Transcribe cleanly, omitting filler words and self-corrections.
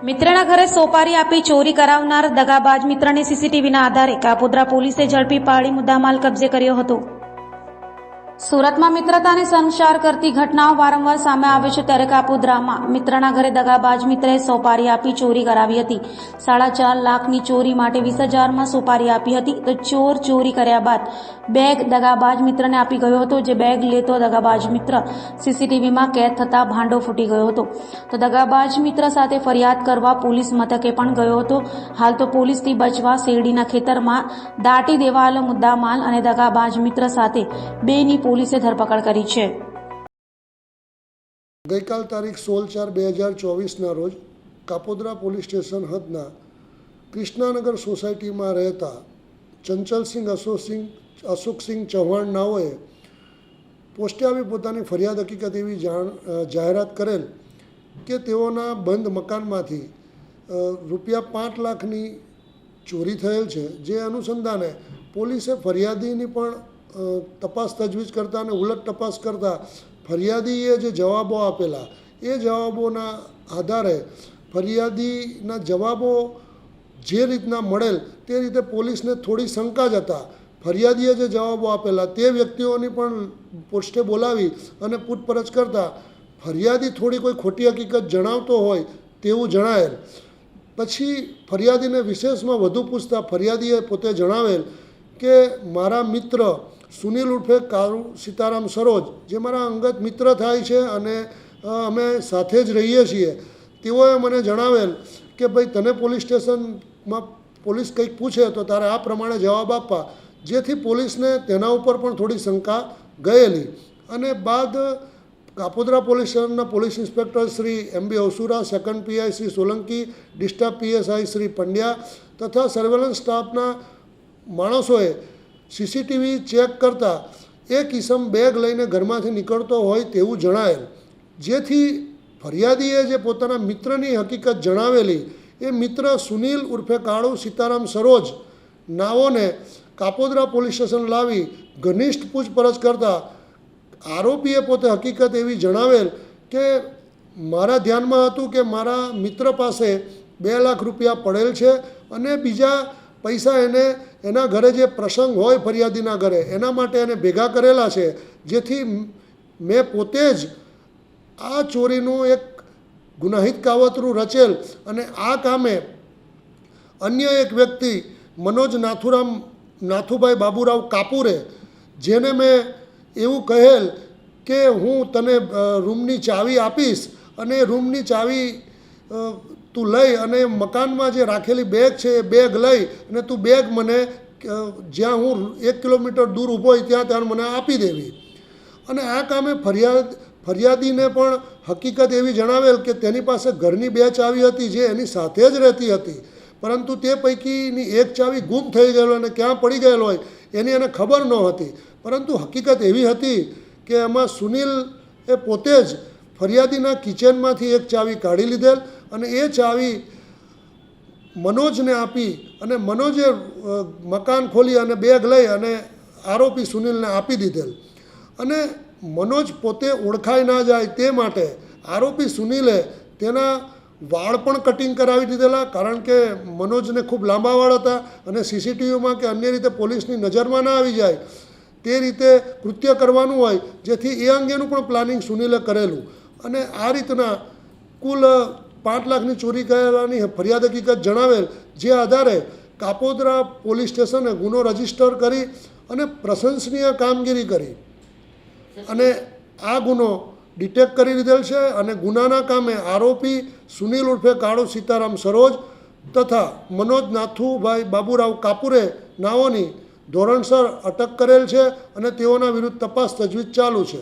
મિત્રના ઘરે સોપારી આપી ચોરી કરાવનાર દગાબાજ મિત્રને સીસીટીવીના આધારે કાપોદ્રા પોલીસે ઝડપી પાડી મુદ્દામાલ કબજે કર્યો હતો। સુરતમાં મિત્રતાને સંચાર કરતી ઘટનાઓ વારંવાર સામે આવે છે, ત્યારે કાપોદ્રામાં મિત્રના ઘરે દગાબાજ મિત્રએ સોપારી આપી ચોરી કરાવી હતી। 4.5 લાખની ચોરી માટે 20,000માં સોપારી આપી હતી, તો ચોર ચોરી કર્યા બાદ બેગ દગાબાજ મિત્રને આપી ગયો હતો, જે બેગ લેતો દગાબાજ મિત્ર સીસીટીવીમાં કેદ થતા ભાંડો ફૂટી ગયો હતો। તો દગાબાજ મિત્ર સાથે ફરિયાદ કરવા પોલીસ મથકે પણ ગયો હતો। હાલ તો પોલીસથી બચવા શેરડીના ખેતરમાં દાટી દેવાયેલો મુદ્દામાલ અને દગાબાજ મિત્ર સાથે બેની પોલીસે ધરપકડ કરી છે। ગઈકાલ તારીખ 16/4/2024ના રોજ કાપોદ્રા પોલીસ સ્ટેશન હદના કૃષ્ણાનગર સોસાયટીમાં રહેતા ચંચલસિંહ અશોકસિંહ ચૌહાણ નાઓએ પોસ્ટે આવી પોતાની ફરિયાદ હકીકત એવી જાહેરાત કરેલ કે તેઓના બંધ મકાનમાંથી ₹5 લાખની ચોરી થયેલ છે। જે અનુસંધાને પોલીસે ફરિયાદીની પણ તપાસ તજવીજ કરતા અને ઉલટ તપાસ કરતા ફરિયાદીએ જે જવાબો આપેલા એ જવાબોના આધારે ફરિયાદીના જવાબો જે રીતના મળેલ તે રીતે પોલીસને થોડી શંકા જ હતા। ફરિયાદીએ જે જવાબો આપેલા તે વ્યક્તિઓની પણ પોસ્ટે બોલાવી અને પૂછપરછ કરતા ફરિયાદી થોડી કોઈ ખોટી હકીકત જણાવતો હોય તેવું જણાયેલ। પછી ફરિયાદીને વિશેષમાં વધુ પૂછતા ફરિયાદીએ પોતે જણાવેલ કે મારા મિત્ર સુનિલ ઉર્ફે કાળુ સીતારામ સરોજ, જે મારા અંગત મિત્ર થાય છે અને અમે સાથે જ રહીએ છીએ, તેઓએ મને જણાવેલ કે ભાઈ તને પોલીસ સ્ટેશનમાં પોલીસ કંઈક પૂછે તો તારે આ પ્રમાણે જવાબ આપવા, જેથી પોલીસને તેના ઉપર પણ થોડી શંકા ગયેલી। અને બાદ કાપોદ્રા પોલીસ સ્ટેશનના police inspector Shri MB Avsura, second PI Shri Solanki, district PSI Shri Pandya તથા સર્વેલન્સ સ્ટાફના માણસોએ સીસીટીવી ચેક કરતાં એક ઈસમ બેગ લઈને ઘરમાંથી નીકળતો હોય તેવું જણાયેલ, જેથી ફરિયાદીએ જે પોતાના મિત્રની હકીકત જણાવેલી એ મિત્ર સુનિલ ઉર્ફે કાળુ સીતારામ સરોજ નાઓને કાપોદ્રા પોલીસ સ્ટેશન લાવી ઘનિષ્ઠ પૂછપરછ કરતાં આરોપીએ પોતે હકીકત એવી જણાવેલ કે મારા ધ્યાનમાં હતું કે મારા મિત્ર પાસે ₹2 લાખ પડેલ છે અને બીજા પૈસા એને એના ઘરે જે પ્રસંગ હોય ફરિયાદીના ઘરે એના માટે એને ભેગા કરેલા છે, જેથી મેં પોતે જ આ ચોરીનું એક ગુનાહિત કાવતરું રચેલ અને આ કામે અન્ય એક વ્યક્તિ મનોજ નાથુભાઈ બાબુરાવ કાપુરે, જેને મેં એવું કહેલ કે હું તને રૂમની ચાવી આપીશ અને રૂમની ચાવી તું લઈ અને મકાનમાં જે રાખેલી બેગ છે એ બેગ લઈ અને તું બેગ મને જ્યાં હું 1 કિલોમીટર દૂર ઊભો હોય ત્યાં મને આપી દેવી। અને આ કામે ફરિયાદીને પણ હકીકત એવી જણાવેલ કે તેની પાસે ઘરની 2 ચાવી હતી જે એની સાથે જ રહેતી હતી, પરંતુ તે પૈકીની એક ચાવી ગુમ થઈ ગયેલો અને ક્યાં પડી ગયેલો હોય એની એને ખબર ન હતી। પરંતુ હકીકત એવી હતી કે એમાં સુનિલ એ પોતે જ ફરિયાદીના કિચનમાંથી એક ચાવી કાઢી લીધેલ અને એ ચાવી મનોજને આપી અને મનોજે મકાન ખોલી અને બેગ લઈ અને આરોપી સુનિલને આપી દીધેલ। અને મનોજ પોતે ઓળખાઈ ના જાય તે માટે આરોપી સુનિલે તેના વાળ પણ કટિંગ કરાવી દીધેલા, કારણ કે મનોજને ખૂબ લાંબા વાળ હતા અને સીસીટીવીમાં કે અન્ય રીતે પોલીસની નજરમાં ના આવી જાય તે રીતે કૃત્ય કરવાનું હોય, જેથી એ અંગેનું પણ પ્લાનિંગ સુનિલે કરેલું। અને આ રીતના કુલ 5 લાખની ચોરી કરેલાની ફરિયાદ હકીકત જણાવેલ, જે આધારે કાપોદ્રા પોલીસ સ્ટેશને ગુનો રજીસ્ટર કરી અને પ્રશંસનીય કામગીરી કરી અને આ ગુનો ડિટેક્ટ કરી લીધેલ છે અને ગુનાના કામે આરોપી સુનિલ ઉર્ફે કાળુ સીતારામ સરોજ તથા મનોજ નાથુભાઈ બાબુરાવ કાપુરે નાઓની ધોરણસર અટક કરેલ છે અને તેઓના વિરુદ્ધ તપાસ તજવીજ ચાલુ છે।